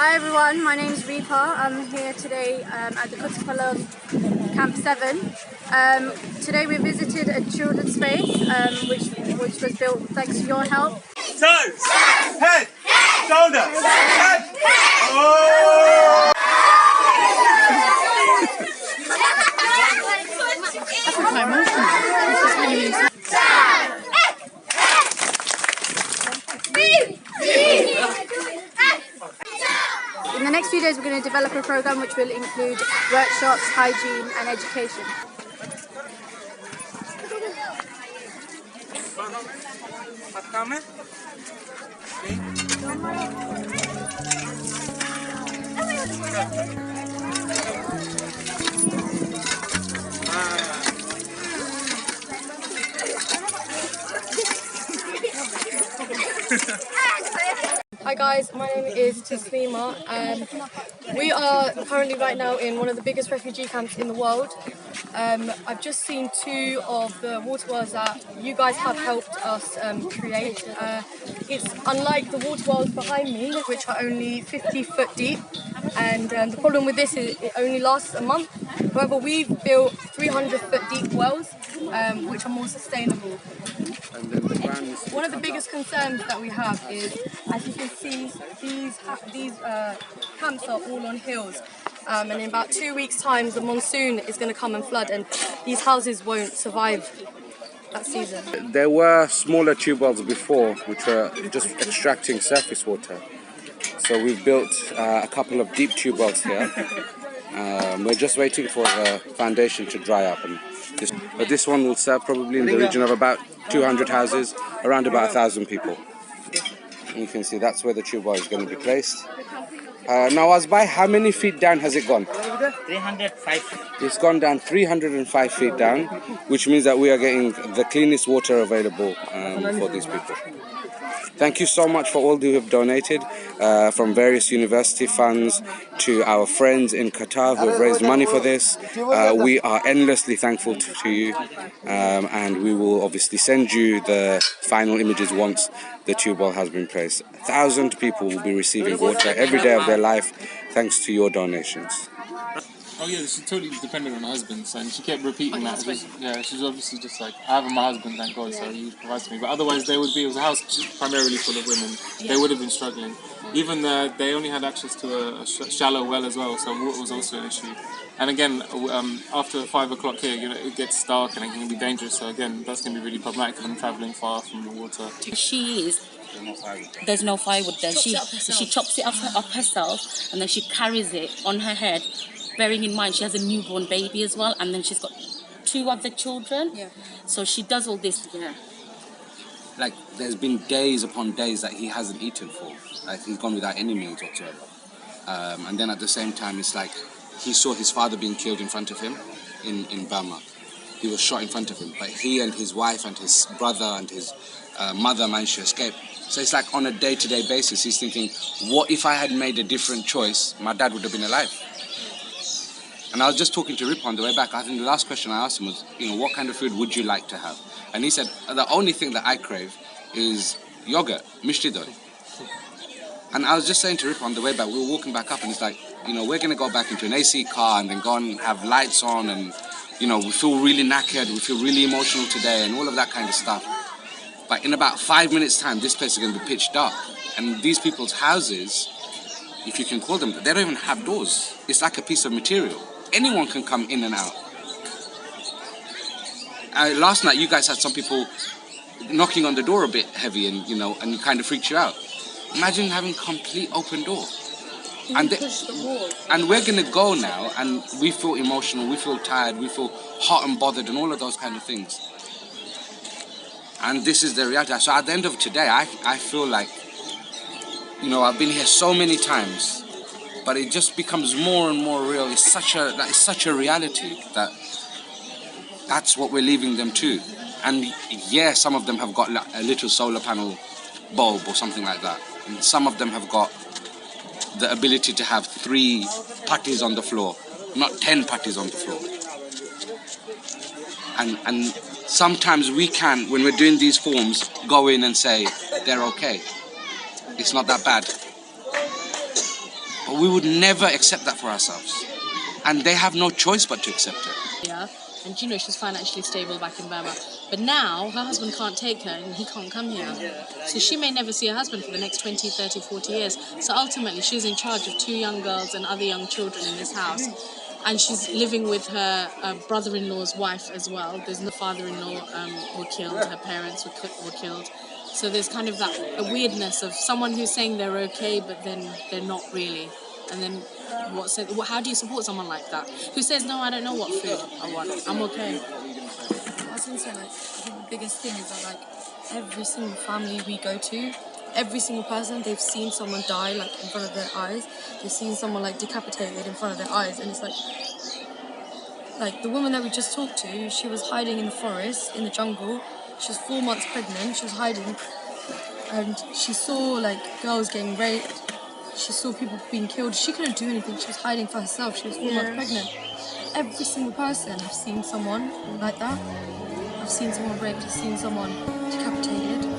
Hi everyone, my name is Reaper. I'm here today at the Kutupalong Camp 7. Today we visited a children's space which was built thanks to your help. Toes, head, shoulders, head. Oh! That's quite emotional. This is really In the next few days we're going to develop a program which will include workshops, hygiene and education. Hi guys, my name is Taslima. We are currently right now in one of the biggest refugee camps in the world. I've just seen two of the water wells that you guys have helped us create. It's unlike the water wells behind me, which are only 50 foot deep, and the problem with this is it only lasts a month. However, we've built 300 foot deep wells, which are more sustainable. One of the biggest concerns that we have is, as you can see, these camps are all on hills. And in about 2 weeks' time, the monsoon is going to come and flood, and these houses won't survive that season. There were smaller tube wells before, which were just extracting surface water. So we've built a couple of deep tube wells here. We're just waiting for the foundation to dry up, but this one will serve probably in the region of about 200 houses, around about 1,000 people. And you can see that's where the tube well is going to be placed. Now, Azbai, how many feet down has it gone? 305. It's gone down 305 feet down, which means that we are getting the cleanest water available for these people. Thank you so much for all who have donated, from various university funds to our friends in Qatar who have raised money for this. We are endlessly thankful to you, and we will obviously send you the final images once the tube well has been placed. 1,000 people will be receiving water every day of their life thanks to your donations. Oh yeah, she's totally dependent on her husband, and she kept repeating that. She's obviously just like, I have my husband, thank God, so he provides for me. But otherwise, it was a house primarily full of women. They would have been struggling. Even they only had access to a shallow well as well, so water was also an issue. And again, after 5 o'clock here, it gets dark and it can be dangerous. So again, that's going to be really problematic for them traveling far from the water. There's no firewood there. She chops it up herself, and then she carries it on her head. Bearing in mind she has a newborn baby as well, and then she's got 2 other children. So she does all this. Like, there's been days upon days that he hasn't eaten for. Like, he's gone without any meals whatsoever. And then at the same time, it's like he saw his father being killed in front of him in Burma. He was shot in front of him, but he and his wife and his brother and his mother managed to escape. So it's like on a day-to-day basis, he's thinking, what if I had made a different choice? My dad would have been alive. And I was just talking to Rip on the way back. I think the last question I asked him was, what kind of food would you like to have? And he said, the only thing that I crave is yogurt, mishti doi. And I was just saying to Rip on the way back, we were walking back up, and it's like, we're going to go back into an AC car and then go and have lights on, and, we feel really knackered, we feel really emotional today, and all of that kind of stuff. But in about 5 minutes' time, this place is going to be pitch dark. And these people's houses, if you can call them, they don't even have doors. It's like a piece of material. Anyone can come in and out. Last night, you guys had some people knocking on the door a bit heavy, and and it kind of freaked you out. Imagine having complete open door. And we're going to go now, and we feel emotional, we feel tired, we feel hot and bothered, and all of those kind of things. And this is the reality. So at the end of today, I feel like, I've been here so many times, but it just becomes more and more real. It's such a reality that's what we're leaving them to. And yeah, some of them have got a little solar panel bulb or something like that. And some of them have got the ability to have 3 putties on the floor, not 10 putties on the floor. And sometimes we can, when we're doing these forms, go in and say, they're okay. It's not that bad. But we would never accept that for ourselves. And they have no choice but to accept it. Yeah, and you know she's financially stable back in Burma. But now her husband can't take her and he can't come here. So she may never see her husband for the next 20, 30, 40 years. So ultimately she's in charge of 2 young girls and other young children in this house. And she's living with her brother-in-law's wife as well. There's no father-in-law were killed, her parents were killed. So there's kind of that a weirdness of someone who's saying they're okay, but then they're not really. And then how do you support someone like that who says, no, I don't know what food I want, I'm okay? I was going to say, like, I think the biggest thing is that, like, every single family we go to, every single person, they've seen someone die, like, in front of their eyes. They've seen someone, like, decapitated in front of their eyes. And it's like the woman that we just talked to, she was hiding in the forest, in the jungle. She was 4 months pregnant. She was hiding. And she saw, like, girls getting raped. She saw people being killed. She couldn't do anything. She was hiding for herself. She was 4 months pregnant. Every single person, I've seen someone like that. I've seen someone raped. I've seen someone decapitated.